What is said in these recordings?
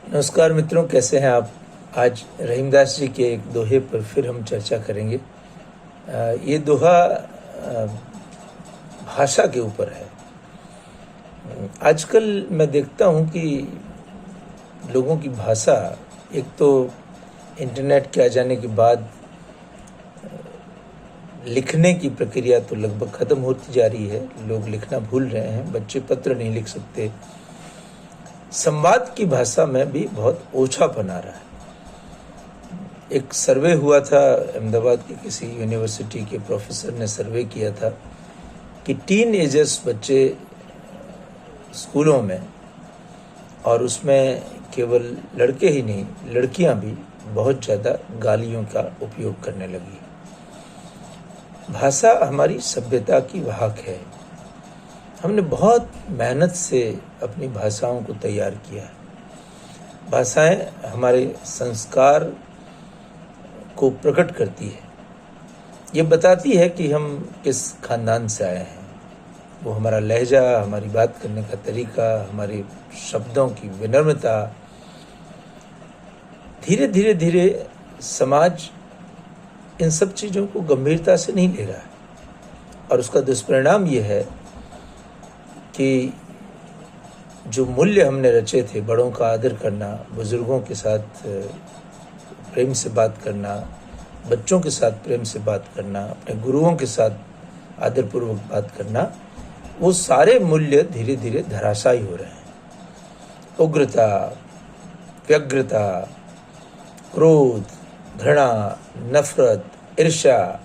नमस्कार मित्रों, कैसे हैं आप। आज रहीमदास जी के एक दोहे पर फिर हम चर्चा करेंगे। ये दोहा भाषा के ऊपर है। आजकल मैं देखता हूँ कि लोगों की भाषा, एक तो इंटरनेट के आ जाने के बाद लिखने की प्रक्रिया तो लगभग ख़त्म होती जा रही है। लोग लिखना भूल रहे हैं, बच्चे पत्र नहीं लिख सकते। संवाद की भाषा में भी बहुत ओछापन आ रहा है। एक सर्वे हुआ था, अहमदाबाद के किसी यूनिवर्सिटी के प्रोफेसर ने सर्वे किया था कि टीन एजर्स बच्चे स्कूलों में, और उसमें केवल लड़के ही नहीं, लड़कियां भी बहुत ज़्यादा गालियों का उपयोग करने लगी। भाषा हमारी सभ्यता की वाहक है। हमने बहुत मेहनत से अपनी भाषाओं को तैयार किया है। भाषाएं हमारे संस्कार को प्रकट करती है। ये बताती है कि हम किस खानदान से आए हैं। वो हमारा लहजा, हमारी बात करने का तरीका, हमारे शब्दों की विनम्रता। धीरे धीरे धीरे समाज इन सब चीज़ों को गंभीरता से नहीं ले रहा है, और उसका दुष्परिणाम ये है कि जो मूल्य हमने रचे थे, बड़ों का आदर करना, बुजुर्गों के साथ प्रेम से बात करना, बच्चों के साथ प्रेम से बात करना, अपने गुरुओं के साथ आदरपूर्वक बात करना, वो सारे मूल्य धीरे धीरे धराशायी हो रहे हैं। उग्रता, व्यग्रता, क्रोध, घृणा, नफरत, ईर्ष्या,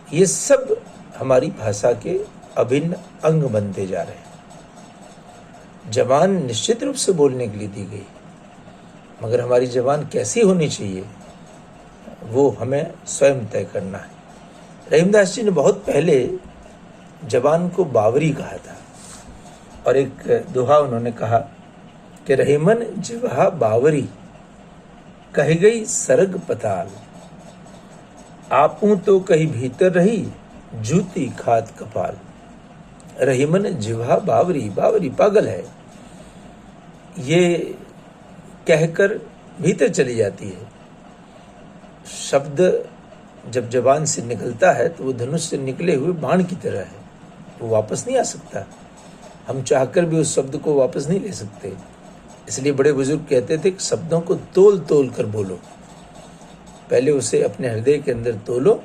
ये सब हमारी भाषा के अभिन्न अंग बनते जा रहे हैं। जबान निश्चित रूप से बोलने के लिए दी गई, मगर हमारी जबान कैसी होनी चाहिए वो हमें स्वयं तय करना है। रहीमदास जी ने बहुत पहले जबान को बावरी कहा था, और एक दोहा उन्होंने कहा कि रहीमन जिह्वा बावरी, कह गई सरग पताल, आपूं तो कहीं भीतर रही, जूती खात कपाल। रहीमन जिह्वा बावरी, बावरी पागल है, ये कहकर भीतर चली जाती है। शब्द जब जबान से निकलता है तो वो धनुष से निकले हुए बाण की तरह है, वो वापस नहीं आ सकता। हम चाहकर भी उस शब्द को वापस नहीं ले सकते। इसलिए बड़े बुजुर्ग कहते थे कि शब्दों को तोल तोल कर बोलो। पहले उसे अपने हृदय के अंदर तोलो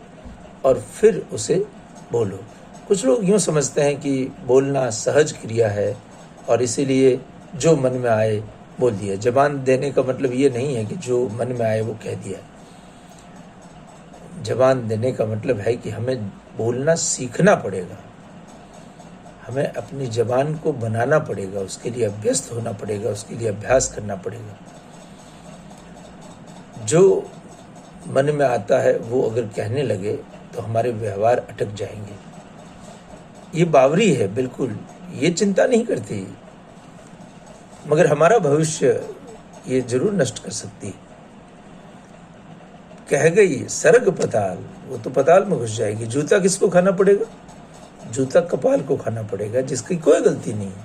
और फिर उसे बोलो। कुछ लोग यूँ समझते हैं कि बोलना सहज क्रिया है और इसीलिए जो मन में आए बोल दिया। जबान देने का मतलब ये नहीं है कि जो मन में आए वो कह दिया। जबान देने का मतलब है कि हमें बोलना सीखना पड़ेगा, हमें अपनी जबान को बनाना पड़ेगा, उसके लिए अभ्यस्त होना पड़ेगा, उसके लिए अभ्यास करना पड़ेगा। जो मन में आता है वो अगर कहने लगे तो हमारे व्यवहार अटक जाएंगे। ये बावरी है, बिल्कुल ये चिंता नहीं करती, मगर हमारा भविष्य ये जरूर नष्ट कर सकती है। कह गई सरग पताल, वो तो पताल में घुस जाएगी। जूता किसको खाना पड़ेगा? जूता कपाल को खाना पड़ेगा, जिसकी कोई गलती नहीं है।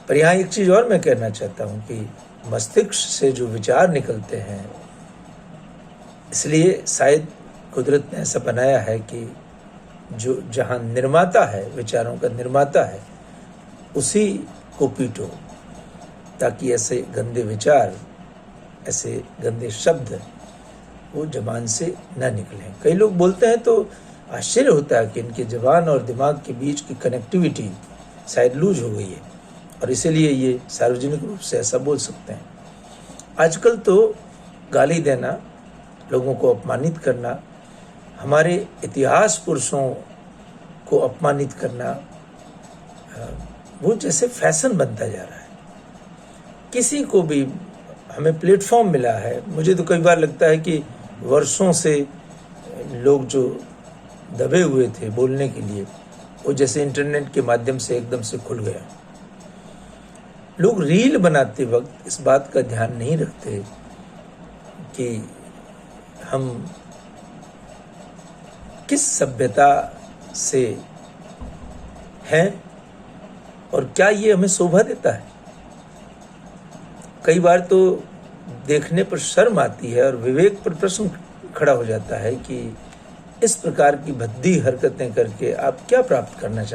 पर यहाँ एक चीज और मैं कहना चाहता हूँ कि मस्तिष्क से जो विचार निकलते हैं, इसलिए शायद कुदरत ने ऐसा बनाया है कि जो जहाँ निर्माता है, विचारों का निर्माता है, उसी को पीटो, ताकि ऐसे गंदे विचार, ऐसे गंदे शब्द वो जबान से न निकलें। कई लोग बोलते हैं तो आश्चर्य होता है कि इनके जबान और दिमाग के बीच की कनेक्टिविटी शायद लूज हो गई है, और इसीलिए ये सार्वजनिक रूप से ऐसा बोल सकते हैं। आजकल तो गाली देना, लोगों को अपमानित करना, हमारे इतिहास पुरुषों को अपमानित करना, वो जैसे फैशन बनता जा रहा है। किसी को भी हमें प्लेटफॉर्म मिला है। मुझे तो कई बार लगता है कि वर्षों से लोग जो दबे हुए थे बोलने के लिए, वो जैसे इंटरनेट के माध्यम से एकदम से खुल गया। लोग रील बनाते वक्त इस बात का ध्यान नहीं रखते कि हम किस सभ्यता से हैं और क्या ये हमें शोभा देता है। कई बार तो देखने पर शर्म आती है और विवेक पर प्रश्न खड़ा हो जाता है कि इस प्रकार की भद्दी हरकतें करके आप क्या प्राप्त करना चाहते हैं।